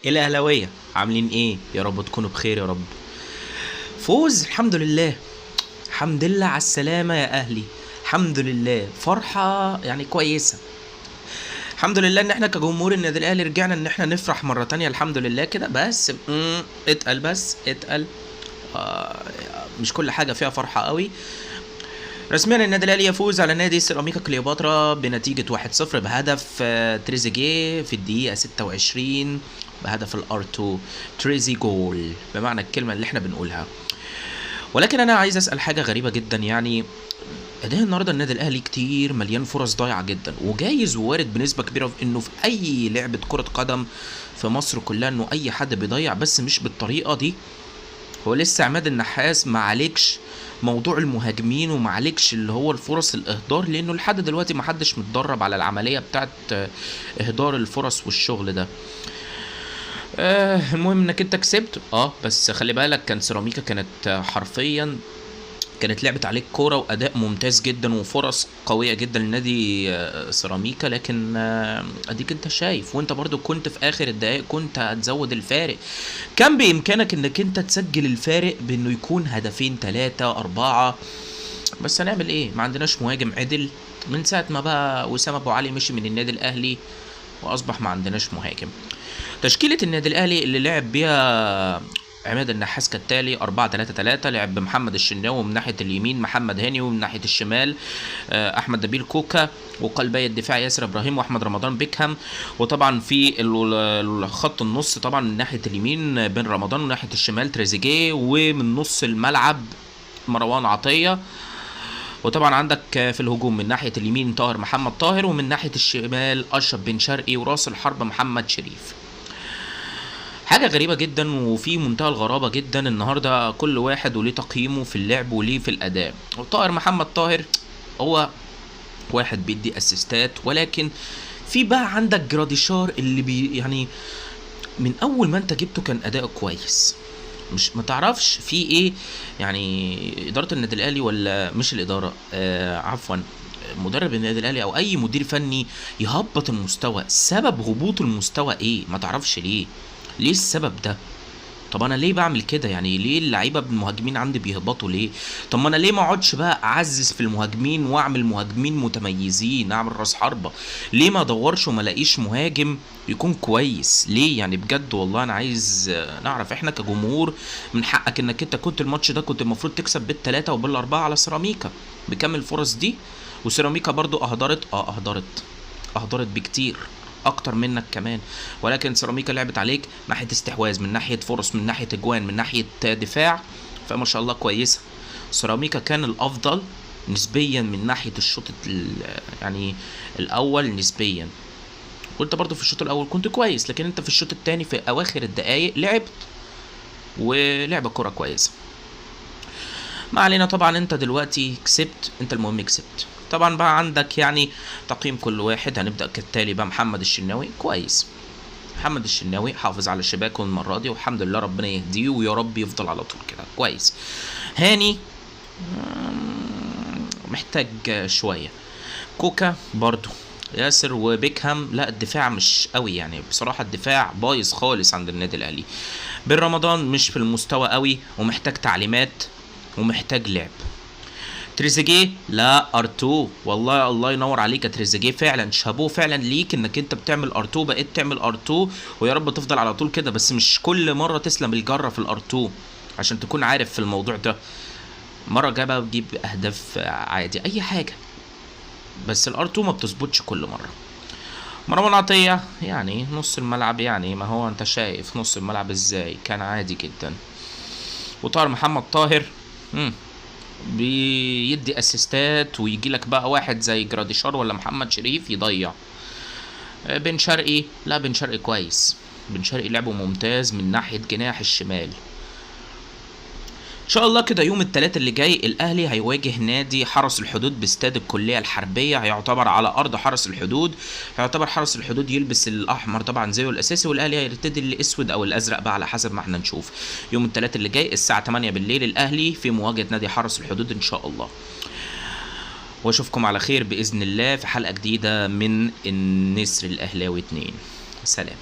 الاهلاويه عاملين ايه؟ يا رب تكونوا بخير يا رب. فوز الحمد لله. الحمد لله على السلامه يا اهلي. الحمد لله، فرحه يعني كويسه. الحمد لله ان احنا كجمهور النادي الاهلي رجعنا ان احنا نفرح مره تانية. الحمد لله كده بس اتقل بس اتقل. آه مش كل حاجه فيها فرحه قوي. رسميا النادي الاهلي يفوز على نادي سيراميكا كليوباترا بنتيجه 1-0 بهدف تريزيجيه في الدقيقه 26 بهدف الار2 تريزي جول بمعنى الكلمه اللي احنا بنقولها. ولكن انا عايز اسال حاجه غريبه جدا، يعني اداء النهارده النادي الاهلي كتير مليان فرص ضايعه جدا، وجايز ووارد بنسبه كبيره انه في اي لعبه كره قدم في مصر كلها انه اي حد بيضيع، بس مش بالطريقه دي. هو لسه عماد النحاس ما عليكش موضوع المهاجمين وما عليكش اللي هو الفرص الاهدار، لانه لحد دلوقتي ما حدش متدرب على العمليه بتاعت اهدار الفرص والشغل ده. المهم انك انت كسبت، بس خلي بالك كان سيراميكا كانت حرفيا كانت لعبت عليك كوره واداء ممتاز جدا وفرص قويه جدا لنادي سيراميكا، لكن اديك انت شايف، وانت برضو كنت في اخر الدقائق كنت هتزود الفارق. كان بامكانك انك انت تسجل الفارق بانه يكون هدفين 3 4، بس هنعمل ايه؟ ما عندناش مهاجم عدل من ساعه ما بقى وسام ابو علي مشي من النادي الاهلي واصبح ما عندناش مهاجم. تشكيله النادي الاهلي اللي لعب بيها عماد النحاس كالتالي: 4-3-3. لعب بمحمد الشناوي من ناحيه اليمين، محمد هاني، ومن ناحيه الشمال احمد نبيل كوكا، وقلبي الدفاع ياسر ابراهيم واحمد رمضان بيكهام. وطبعا في خط النص طبعا من ناحيه اليمين بن رمضان، ومن ناحيه الشمال تريزيجيه، ومن نص الملعب مروان عطيه. وطبعا عندك في الهجوم من ناحيه اليمين طاهر محمد طاهر، ومن ناحيه الشمال اشرف بن شرقي، وراس الحرب محمد شريف. حاجة غريبة جدا وفي منتهى الغرابة جدا، النهاردة كل واحد وليه تقييمه في اللعب وليه في الأداء. طاهر محمد طاهر هو واحد بيدي اسيستات، ولكن في بقى عندك جراديشار اللي يعني من أول ما أنت جبته كان أداء كويس، مش ما تعرفش في ايه. يعني إدارة النادي الأهلي ولا مش الإدارة، عفوا مدرب النادي الاهلي او اي مدير فني يهبط المستوى. سبب هبوط المستوى ايه؟ ما تعرفش ليه السبب ده؟ طب انا ليه بعمل كده؟ يعني ليه اللعيبه المهاجمين عندي بيهبطوا ليه؟ طب ما انا ليه ما اقعدش بقى اعزز في المهاجمين واعمل مهاجمين متميزين، اعمل راس حربه؟ ليه ما ادورش وما الاقيش مهاجم يكون كويس؟ ليه يعني؟ بجد والله انا عايز نعرف. احنا كجمهور من حقك انك انت كنت الماتش ده كنت المفروض تكسب بالثلاثه وبالاربعه على سيراميكا بكم الفرص دي. وسيراميكا برضو اهدرت بكتير اكتر منك كمان، ولكن سيراميكا لعبت عليك ناحيه استحواذ، من ناحيه فرص، من ناحيه اجوان، من ناحيه دفاع، فما شاء الله كويسه. سيراميكا كان الافضل نسبيا من ناحيه الشوط يعني الاول نسبيا، وانت برضو في الشوط الاول كنت كويس، لكن انت في الشوط الثاني في اواخر الدقائق لعبت ولعبه كره كويسه. ما علينا، طبعا انت دلوقتي كسبت، انت المهم كسبت. طبعا بقى عندك يعني تقييم كل واحد. هنبدأ كالتالي بقى: محمد الشناوي كويس. محمد الشناوي حافظ على شباكه المرة دي والحمد لله، ربنا يهديه ويا رب يفضل على طول كده كويس. هاني محتاج شوية. كوكا برضو، ياسر وبيكهام لا الدفاع مش قوي، يعني بصراحة الدفاع بايظ خالص عند النادي الأهلي. بن رمضان مش في المستوى قوي ومحتاج تعليمات ومحتاج لعب. تريزيجيه لا ار2، والله الله ينور عليك يا تريزيجيه، فعلا شابوه فعلا ليك انك انت بتعمل ار2، بقيت تعمل ار2 ويا رب تفضل على طول كده، بس مش كل مره تسلم الجره في الار2 عشان تكون عارف في الموضوع ده. مره جايه بقى بتجيب اهداف عادي اي حاجه، بس الار2 ما بتظبطش كل مره. مروان عطيه يعني نص الملعب، يعني ما هو انت شايف نص الملعب ازاي كان عادي جدا. وطاهر محمد طاهر بيدي اسيستات، ويجي لك بقى واحد زي جراديشار ولا محمد شريف يضيع. بن شرقي لا بن شرقي كويس، بن شرقي لعبه ممتاز من ناحيه جناح الشمال. ان شاء الله كده يوم الثلاث اللي جاي الاهلي هيواجه نادي حرس الحدود باستاد الكليه الحربيه، هيعتبر على ارض حرس الحدود. هيعتبر حرس الحدود يلبس الاحمر طبعا زيه الاساسي، والاهلي هيرتدي الاسود او الازرق بقى على حسب ما احنا نشوف. يوم الثلاث اللي جاي الساعه 8 بالليل الاهلي في مواجهه نادي حرس الحدود ان شاء الله. واشوفكم على خير باذن الله في حلقه جديده من النسر الاهلاوي 2. سلام.